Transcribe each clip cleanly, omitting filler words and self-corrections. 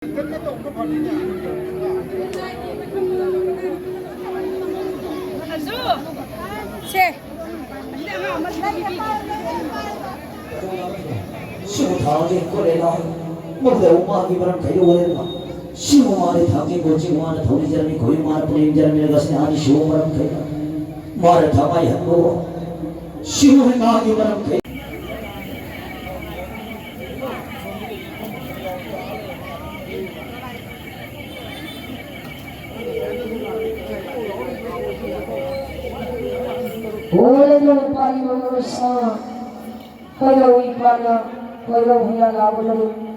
시우 당진 거래나 뭔데 오마기 바람 데려오래나 시우 말에 당진 고치 말에 도리 자람이 고유 말에 뿌림 자람이 가슴에 아니 시우 바람 데려 말에 담아이 한거 시우 마기 바람 데려 오래전에 빠짐으로써 거기로 이빠져 거기로 그냥 나보려고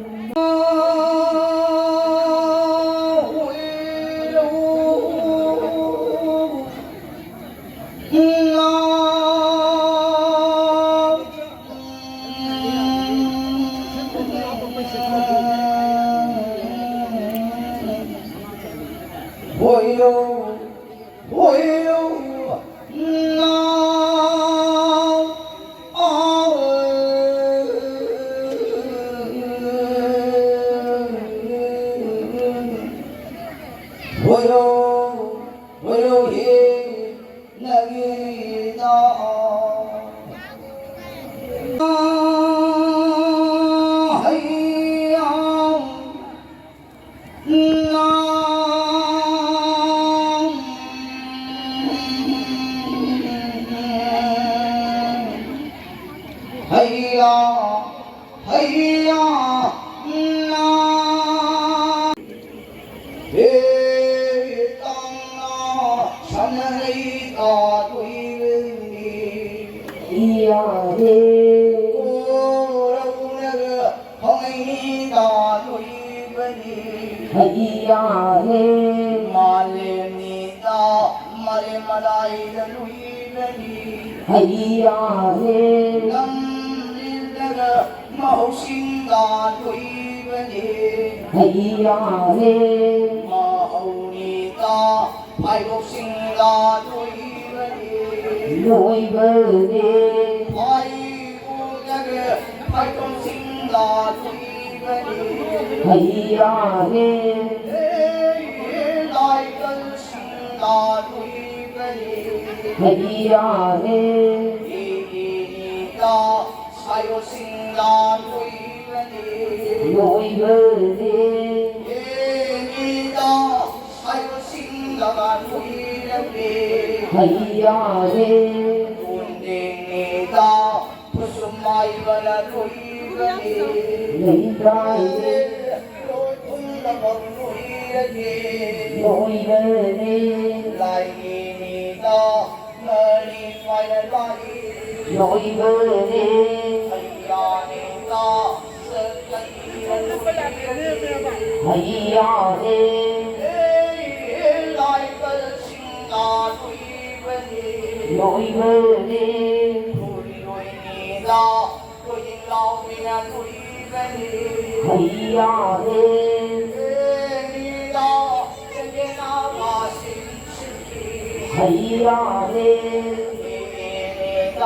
보여 보여 보여 보여 예 나기다 하이야 하이야 하이야 이야해 이야해 이야해 마호신가 도이베니 이야해 마호니다 발복신가 도이베니 노이버네 아이고자게 발동신가 도이베니 이야해 나이건신가 도이베니 이야해 이기니까 사요신가 도이베니 노이버네 예니다 사요신가가 도이베니 이야해 군댕이다 부수마이바라 도이베니 내이다해 로통나가 도이베니 노이버네 라이니다 머리 파이라 라이 노이버네 하이야니다 석가이라 도이베니 이야해 라이벌신가 도이베니 노이버네 도리로이니다 도인라오미나 도이베니 이야해 니다 세계나가 신실기 이야해 니다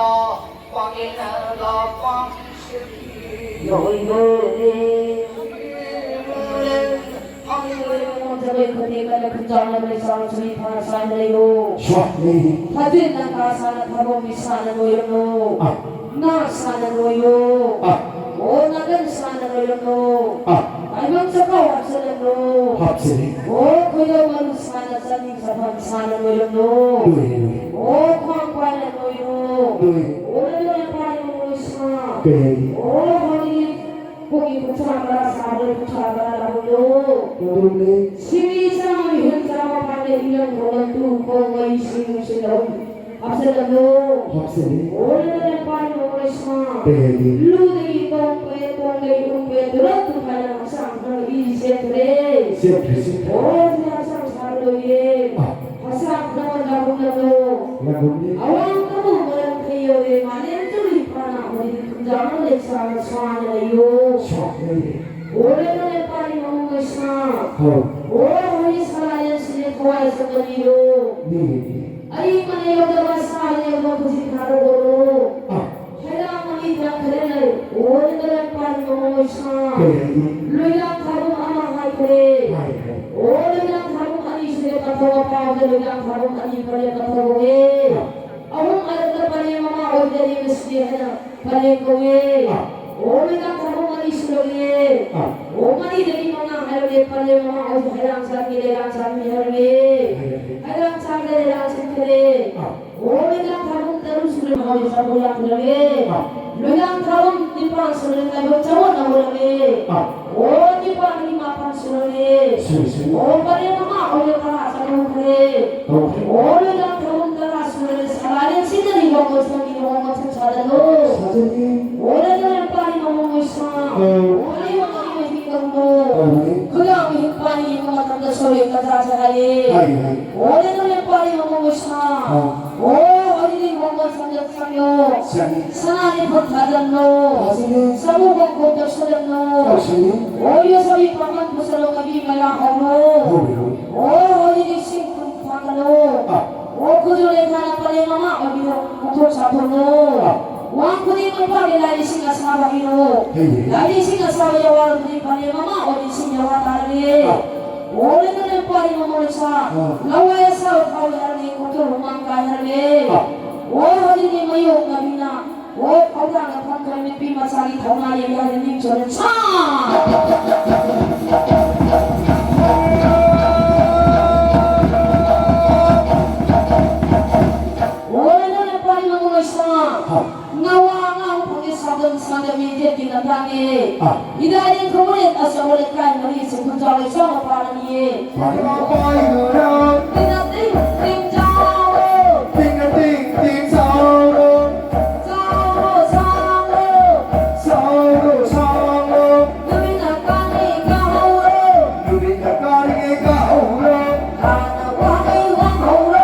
광해나가 광실기 노이버네 저의 그대가 근장을 상수리 파산래요 하든 나가 사는 타보미 사는 거요 나 사는 거요 오나든 사는 거요 알방서가 합세는 거 오 그여만 사는 사님 사람 사는 거요 오 광관은 거요 오늘날 바로 사 오 거기 고기 부처하라 사를 부처하라 라고요 시위상을 현상을 받는 인연 공은 두고의 신신은 앞서는요 오늘날 바로 사 루데이 동괴 동괴 들어도 가는 항상 그 이세들의 오늘 항상 사로에 항상 그런 나보면요 아왕도 뭐는 그여의 만일 줄이 파나 우리 금장을 내서 소환해요 오래전에 빨리 먹는 것이나 오래 살아야 신의 도와서 거리요 아이만의 여자가 사는 거 그지 다르고 해당문이 그냥 그래 오래전에 빨리 먹는 것이나 루이랑 가도 아마 하이 그래 오래랑 가공하니 시대 같다고 파워들이랑 가공하니 벌레 같다고 해 아웅 아래들 빨리 마마 어디에 있으니 하나 빨리 거기 오래랑 가공하니 시로기 오만이 되니 마마 하여게 빨리 마마 어디 해랑 사람이 하여게 해랑 사람들이랑 오래랑 가공대로 수를 하고 있어보야 그러게 르랑 가공 니판 수를 내고 저원하고라게 오 니판 니마판 수를 오 빨리 마마 어디가 사람 그래 오래랑 가공대로 수를 사랑의 시들이 먹고 생기는 것을 찾아도 사장님, 오래전에 빨리 먹고 있어 오래 먹고 있는 그냥 휘빨이 이거만 담다 소리까지 하자하니 오래전에 빨리 먹고 있어 오 어린이 먹고 삼겹 사나이 버타졌노 사무공 공격 소렸노 오여서이 방만 부스러가 비마야 하노 오 어린이 싱쿵 파가노 오 그전에 가나 빨리 마마 어디서 공토 잡노 왕군이 빨리 나이 신가 사바기노 나이 신가 사바야 왕군이 빨리 마마 어디 신여와 다르게 오래전에 빨리 마마사 나와야 사오 타오야르니 공토 로망가야르게 오 어린이 마요 나비나 오 거기다가 판토미 비마사기 더나 얘기하는 저는 차 오래전에 빨리 먹고 있어 나와 거기 사람이 이제 기다리니 이다린 그분에 따서 오래 까인 우리 스푼자를 서로 바르니 그냥 띵띵 자오 사오 누비나 까니 가오로 하나 왕이 왕호로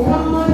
Come on.